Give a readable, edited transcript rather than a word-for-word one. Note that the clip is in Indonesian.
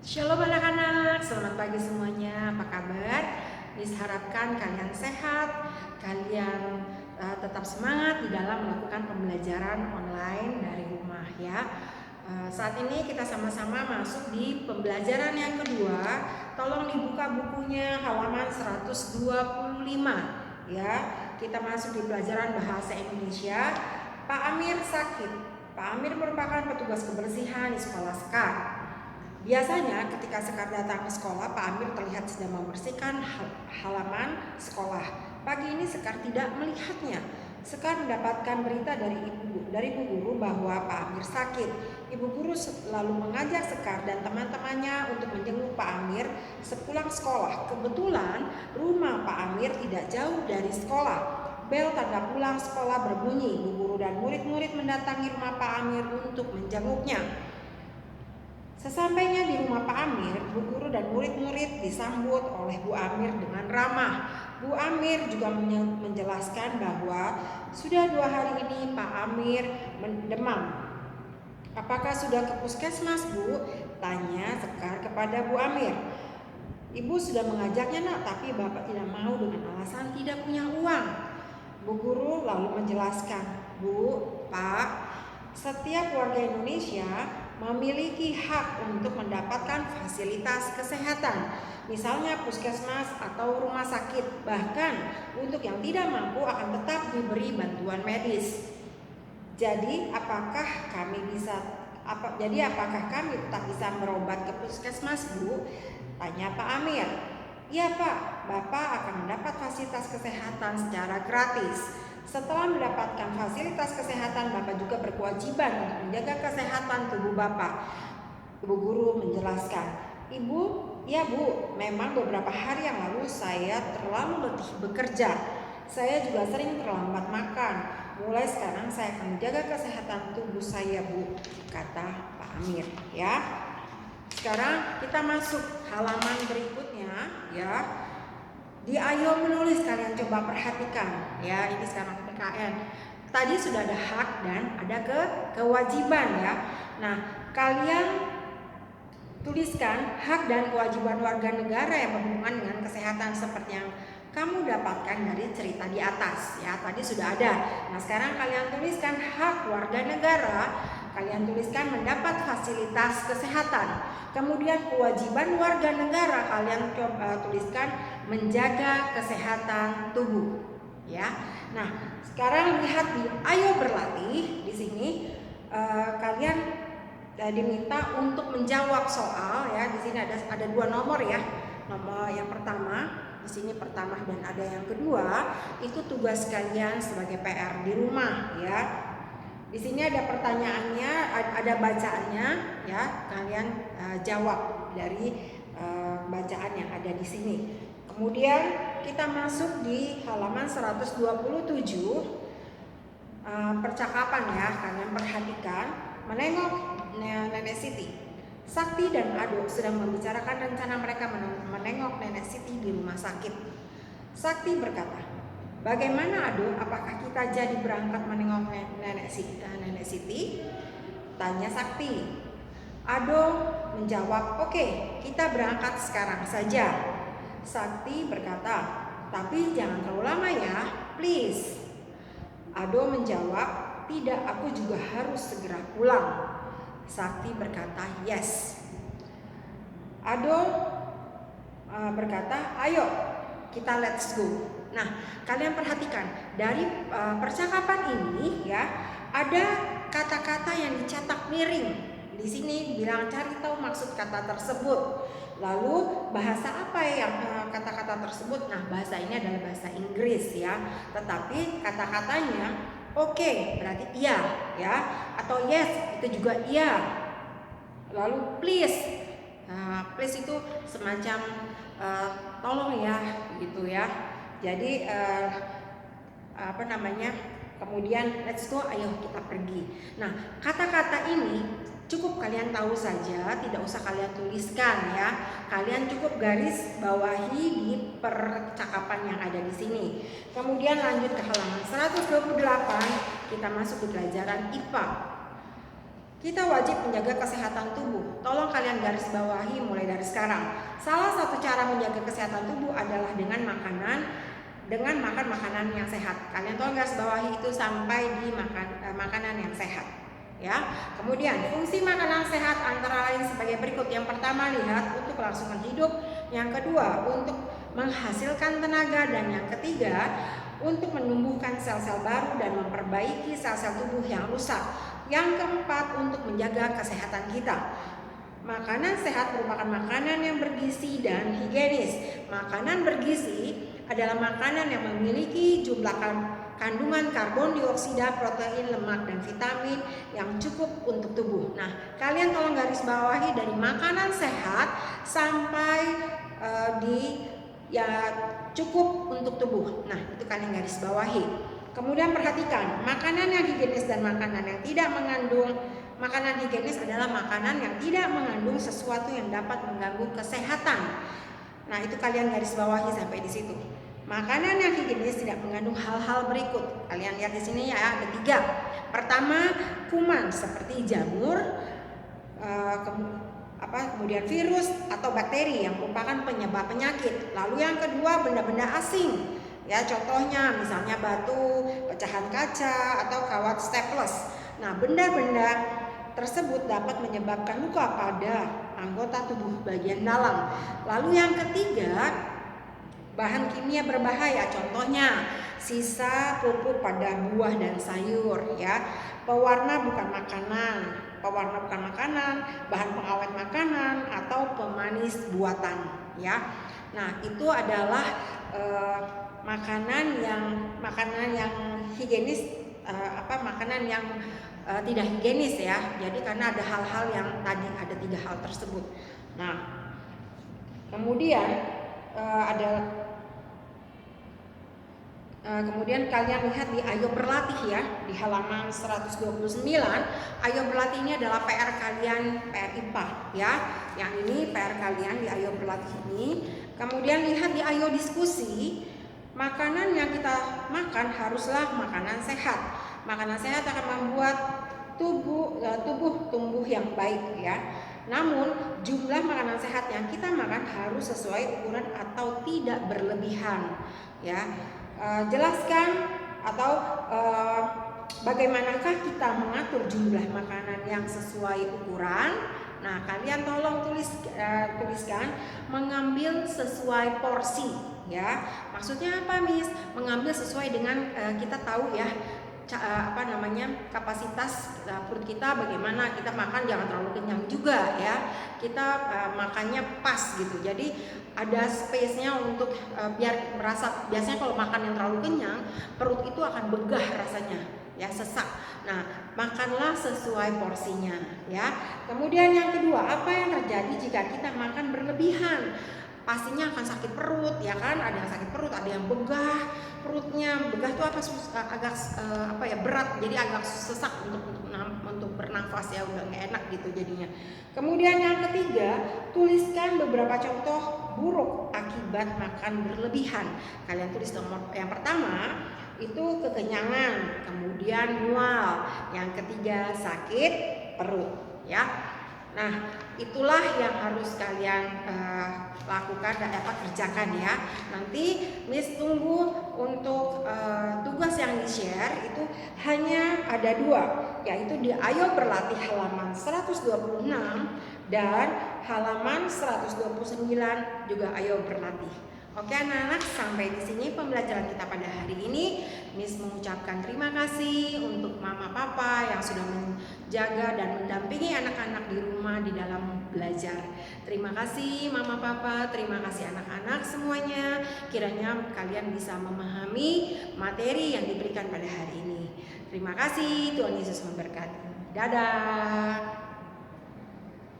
Shalom anak-anak, selamat pagi semuanya. Apa kabar? Harapkan kalian sehat, kalian tetap semangat di dalam melakukan pembelajaran online dari rumah ya. Saat ini kita sama-sama masuk di pembelajaran yang kedua. Tolong dibuka bukunya halaman 125 ya. Kita masuk di pelajaran bahasa Indonesia. Pak Amir sakit. Pak Amir merupakan petugas kebersihan di sekolah Sekar. Biasanya ketika Sekar datang ke sekolah, Pak Amir terlihat sedang membersihkan halaman sekolah. Pagi ini Sekar tidak melihatnya. Sekar mendapatkan berita dari ibu guru bahwa Pak Amir sakit. Ibu guru lalu mengajak Sekar dan teman-temannya untuk menjenguk Pak Amir sepulang sekolah. Kebetulan rumah Pak Amir tidak jauh dari sekolah. Bel tanda pulang sekolah berbunyi. Ibu guru dan murid-murid mendatangi rumah Pak Amir untuk menjenguknya. Sesampainya di rumah Pak Amir, Bu Guru dan murid-murid disambut oleh Bu Amir dengan ramah. Bu Amir juga menjelaskan bahwa sudah 2 hari ini Pak Amir demam. Apakah sudah ke puskesmas, Bu? Tanya Sekar kepada Bu Amir. Ibu sudah mengajaknya, Nak, tapi Bapak tidak mau dengan alasan tidak punya uang. Bu Guru lalu menjelaskan, Bu, Pak, setiap warga Indonesia memiliki hak untuk mendapatkan fasilitas kesehatan, misalnya puskesmas atau rumah sakit. Bahkan untuk yang tidak mampu akan tetap diberi bantuan medis. Jadi apakah kami tetap bisa berobat ke puskesmas, Bu? Tanya Pak Amir. Iya Pak, Bapak akan mendapat fasilitas kesehatan secara gratis. Setelah mendapatkan fasilitas kesehatan, Bapak juga berkewajiban untuk menjaga kesehatan tubuh Bapak. Ibu guru menjelaskan, Ibu, ya Bu, memang beberapa hari yang lalu saya terlalu letih bekerja. Saya juga sering terlambat makan. Mulai sekarang saya akan menjaga kesehatan tubuh saya, Bu, kata Pak Amir ya. Sekarang kita masuk halaman berikutnya ya. Di Ayo Menulis kalian coba perhatikan ya, ini sekarang PKN. Tadi sudah ada hak dan ada kewajiban ya. Nah, kalian tuliskan hak dan kewajiban warga negara yang berhubungan dengan kesehatan seperti yang kamu dapatkan dari cerita di atas ya. Tadi sudah ada. Nah, sekarang kalian tuliskan hak warga negara. Kalian tuliskan mendapat fasilitas kesehatan. Kemudian kewajiban warga negara kalian coba tuliskan menjaga kesehatan tubuh ya. Nah, sekarang lihat di Ayo Berlatih di sini kalian diminta untuk menjawab soal ya. Di sini ada 2 nomor ya. Nomor yang pertama, di sini pertama dan ada yang kedua, itu tugas kalian sebagai PR di rumah ya. Di sini ada pertanyaannya, ada bacaannya ya. Kalian jawab dari bacaan yang ada di sini. Kemudian kita masuk di halaman 127 percakapan ya. Kalian perhatikan, menengok Nenek Siti. Sakti dan Ado sedang membicarakan rencana mereka menengok Nenek Siti di rumah sakit. Sakti berkata, bagaimana Ado, apakah kita jadi berangkat menengok Nenek Siti? Tanya Sakti. Ado menjawab, oke, kita berangkat sekarang saja. Sakti berkata, tapi jangan terlalu lama ya, please. Ado menjawab, tidak, aku juga harus segera pulang. Sakti berkata, yes. Ado berkata, ayo kita let's go. Nah, kalian perhatikan dari percakapan ini ya, ada kata-kata yang dicetak miring. Di sini dibilang cari tahu maksud kata tersebut. Lalu bahasa apa yang kata-kata tersebut? Nah, bahasa ini adalah bahasa Inggris ya. Tetapi kata-katanya oke, berarti iya ya, atau yes itu juga iya. Lalu please. Nah, please itu semacam tolong ya gitu ya. Jadi kemudian let's go, ayo kita pergi. Nah, kata-kata ini cukup kalian tahu saja, tidak usah kalian tuliskan ya. Kalian cukup garis bawahi di percakapan yang ada di sini. Kemudian lanjut ke halaman 128, kita masuk ke pelajaran IPA. Kita wajib menjaga kesehatan tubuh. Tolong kalian garis bawahi mulai dari sekarang. Salah satu cara menjaga kesehatan tubuh adalah dengan makan makanan yang sehat. Kalian tolong garis bawahi itu sampai di makanan yang sehat. Ya. Kemudian fungsi makanan sehat antara lain sebagai berikut. Yang pertama, lihat untuk kelangsungan hidup. Yang kedua, untuk menghasilkan tenaga. Dan yang ketiga, untuk menumbuhkan sel-sel baru dan memperbaiki sel-sel tubuh yang rusak. Yang keempat, untuk menjaga kesehatan kita. Makanan sehat merupakan makanan yang bergizi dan higienis. Makanan bergizi adalah makanan yang memiliki jumlah kandungan karbon dioksida, protein, lemak, dan vitamin yang cukup untuk tubuh. Nah, kalian tolong garis bawahi dari makanan sehat sampai cukup untuk tubuh. Nah, itu kalian garis bawahi. Kemudian perhatikan, makanan yang higienis dan makanan yang tidak mengandung. Makanan higienis adalah makanan yang tidak mengandung sesuatu yang dapat mengganggu kesehatan. Nah, itu kalian garis bawahi sampai di situ. Makanan yang higienis tidak mengandung hal-hal berikut. Kalian lihat di sini ya, ada 3. Pertama, kuman seperti jamur, kemudian virus atau bakteri yang merupakan penyebab penyakit. Lalu yang kedua, benda-benda asing. Ya, contohnya misalnya batu, pecahan kaca, atau kawat staples. Nah, benda-benda tersebut dapat menyebabkan luka pada anggota tubuh bagian dalam. Lalu yang ketiga, bahan kimia berbahaya. Contohnya sisa pupuk pada buah dan sayur. Ya, pewarna bukan makanan, bahan pengawet makanan, atau pemanis buatan. Ya, nah itu adalah makanan yang higienis, makanan yang tidak higienis ya. Jadi karena ada hal-hal yang tadi ada 3 hal tersebut. Nah, kemudian kemudian kalian lihat di Ayo Berlatih ya, di halaman 129. Ayo Berlatih ini adalah PR kalian, PR IPA ya. Yang ini PR kalian di Ayo Berlatih ini. Kemudian lihat di Ayo Diskusi. Makanan yang kita makan haruslah makanan sehat. Makanan sehat akan membuat tubuh tumbuh yang baik ya. Namun jumlah makanan sehat yang kita makan harus sesuai ukuran atau tidak berlebihan ya. Jelaskan atau bagaimanakah kita mengatur jumlah makanan yang sesuai ukuran. Nah, kalian tolong tuliskan mengambil sesuai porsi ya. Maksudnya apa, Miss? Mengambil sesuai dengan kita tahu ya kapasitas perut kita, bagaimana kita makan, jangan terlalu kenyang juga ya. Kita makannya pas gitu. Jadi ada space-nya untuk biar merasa, biasanya kalau makan yang terlalu kenyang, perut itu akan begah rasanya ya, sesak. Nah, makanlah sesuai porsinya ya. Kemudian yang kedua, apa yang terjadi jika kita makan berlebihan? Pastinya akan sakit perut ya kan. Ada yang sakit perut, ada yang begah. Perutnya begah itu agak berat, jadi agak sesak untuk bernafas ya, udah nggak enak gitu jadinya. Kemudian yang ketiga, tuliskan beberapa contoh buruk akibat makan berlebihan. Kalian tulis nomor yang pertama itu kekenyangan, kemudian mual, yang ketiga sakit perut ya. Nah, itulah yang harus kalian lakukan dan dapat kerjakan ya. Nanti Miss tunggu untuk tugas yang di-share itu hanya ada 2, yaitu di Ayo Berlatih halaman 126 dan halaman 129 juga Ayo Berlatih. Oke anak-anak, sampai di sini pembelajaran kita pada hari ini. Miss mengucapkan terima kasih untuk mama papa yang sudah menjaga dan mendampingi anak-anak di rumah di dalam belajar. Terima kasih mama papa, terima kasih anak-anak semuanya. Kiranya kalian bisa memahami materi yang diberikan pada hari ini. Terima kasih, Tuhan Yesus memberkati. Dadah.